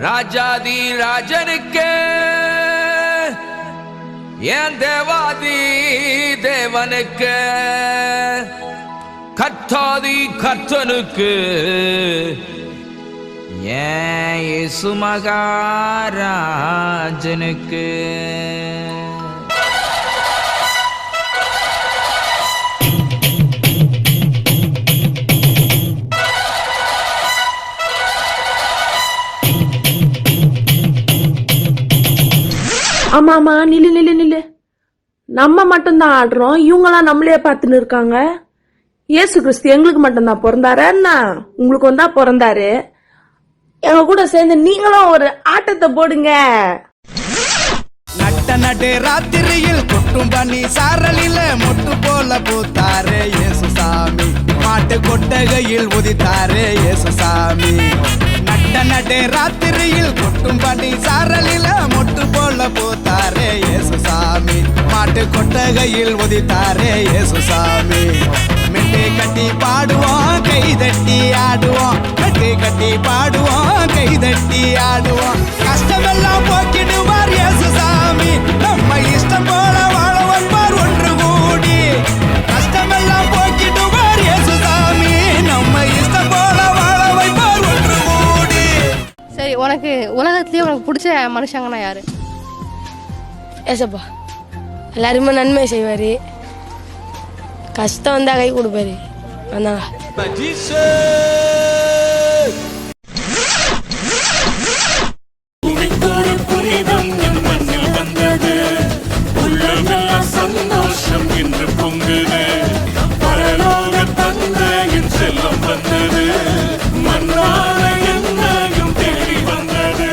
ராஜாதி ராஜனுக்கு ஏன் தேவாதி தேவனுக்கு கர்த்தாதி கர்த்தனுக்கு ஏன் இயேசு மகாராஜனுக்கு. ஆமா ஆமா, நில்லு நில்லு நில்லு. நம்ம மட்டும்தான் ஆடுறோம், இவங்கெல்லாம் நம்மளே பார்த்துன்னு இருக்காங்க. இயேசு கிறிஸ்து எங்களுக்கு மட்டும்தான் பிறந்தாரு, என்ன உங்களுக்கு வந்தா பிறந்தாரு. எங்க கூட சேர்ந்து நீங்களும் ஒரு ஆட்டத்தை போடுங்க. நட்ட நடு ராத்திரியில் கொட்டும் பண்ணி சாரலில மொட்டு போல பூத்தாரே இயேசுசாமி. மாட்டு கொட்டகையில் உதித்தாரே இயேசுசாமி. நட்ட நடு ராத்திரியில் கொட்டும் பண்ணி சாரலில மொட்டு போல பூத்தாரே இயேசுசாமி. மாட்டு கொட்டகையில் உதித்தாரே இயேசுசாமி. மெட்டை கட்டி பாடுவோம், கை தட்டி ஆடுவோம். மெட்டை கட்டி பாடுவோம், கை தட்டி ஆடுவோம். கஷ்டமெல்லாம் போக்கிடுவார் இயேசுசாமி. நம்ம இஷ்டம் போல வாழ வைப்பார் ஒன்று கூடி. கஷ்டமெல்லாம் போக்கிடுவார் இயேசுசாமி. நம்ம இஷ்டம் போல வாழ வைப்பார் ஒன்று கூடி. சரி, உனக்கு உலகத்திலேயே உனக்கு பிடிச்ச மனுஷங்கன்னா யாரு? ஏசப்பா எல்லாருமே நன்மை செய்வாரு, கஷ்டம் வந்தா கை கொடுப்பாரு. அந்தாங்க சந்தோஷம் என்று பொங்குது. பரலோக தந்தையின் செல்லம் வந்தது. மன்னான என்னையும் தேடி வந்தது.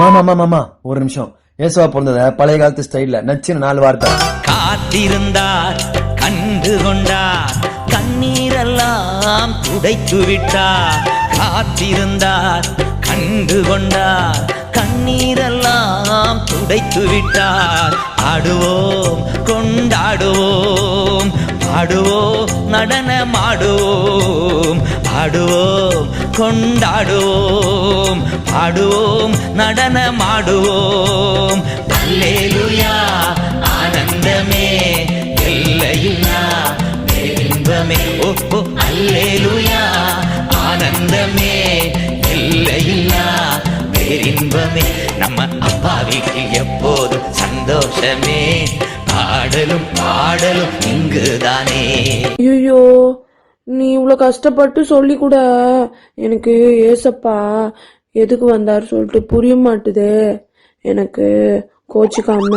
மாமா ஒரு நிமிஷம். ஏசுவா பிறந்தத பழைய காலத்து ஸ்டைல்ல நச்சுன்னு 4 வார்த்தை. காத்திருந்தார், கண்டு கொண்டார், கண்ணீரெல்லாம் துடைத்து விட்டார். காத்திருந்தார், கண்டு கொண்டார், கண்ணீரெல்லாம் துடைத்து விட்டார். ஆடுவோம், கொண்டாடுவோம், பாடுவோம், நடனமாடுவோம். ஆடுவோம், கொண்டாடுவோம், பாடுவோம், நடனமாடுவோம். அல்லேலூயா, ஆனந்தமே, எல்லையில்லா இன்பமே. ஓ அல்லேலூயா, ஆனந்தமே, எல்லையில்லா பேரின்பமே. நம்ம அப்பாவிக்கு எப்போதும் சந்தோஷமே. பாடலும் பாடலும் இங்குதானே. ஐயோ, நீ இவ்வளவு கஷ்டப்பட்டு சொல்லி கூட எனக்கு ஏசப்பா எதுக்கு வந்தாரு சொல்லிட்டு புரிய மாட்டுதே. எனக்கு கோச்சிக்காம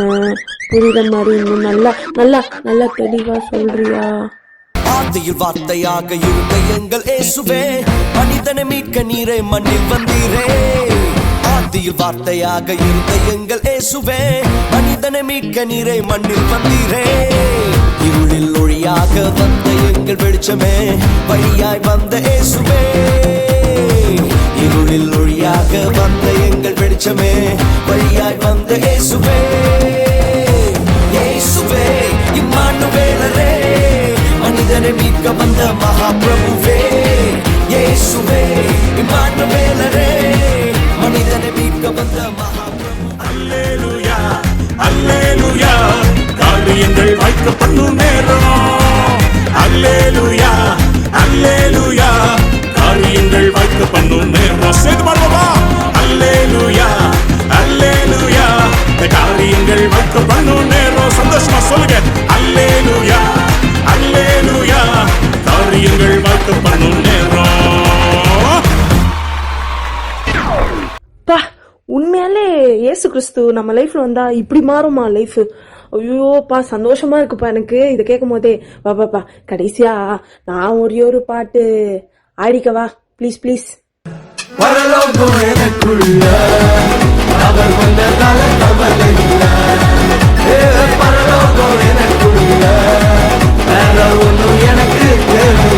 புரியுற மாதிரி இன்னும் நல்லா நல்லா நல்லா தெளிவா சொல்றியா? ஆதியில் வார்த்தையாக இருந்த எங்கள் இயேசுவே, மனிதனை மீட்க நீரை மண்ணில் வந்தீரே. ஆதியில் வார்த்தையாக இருந்த எங்கள் இயேசுவே, மனிதனை மீட்க நீரை மண்ணில் வந்தீரே. இருளில் ஒளியாக வந்த எங்கள் வெளிச்சமே, வழியாய் வந்த இயேசுவே. இருளில் ஒளியாக வந்த எங்கள் வெளிச்சமே, வழியாய் வந்த இயேசுவே. இயேசுவே இம்மானுவேலரே, மனிதனை மீட்க வந்த மகாபிரபுவே. இயேசுவே இம்மானுவேலரே, மனிதனை மீட்க வந்த மகாபிரபு. அல்லேலூயா, அல்லேலூயா, காரியங்கள் வாய்க்கப்படும் நேரம். அல்லேலூயா, அல்லேலூயா, காரியங்கள் வாய்க்கப்படும் நேரம். சேர்ந்து பாடுவோமா? அல்லேலூயா, அல்லேலூயா, காரியங்கள் வாய்க்கப்படும் நேரம். சந்தோஷமா சொல்லுங்க. அல்லேலூயா, அல்லேலூயா, காரியங்கள் வாய்க்கப்படும் நேரம். உண்மையாலே இயேசு கிறிஸ்து நம்ம லைஃப்ல வந்தா இப்படி மாறுமா லைஃப்? ஐயோப்பா, சந்தோஷமா இருக்குப்பா எனக்கு இதை கேட்கும் போதே. பாப்பாப்பா, கடைசியா நான் ஒரு பாட்டு ஆடிக்கவா ப்ளீஸ் ப்ளீஸ். பரலோகம் எனக்குள்ள அவர் வந்ததால கவலை இல்ல. பரலோகம் எனக்குள்ள வேற ஒன்றும் எனக்கு தேவை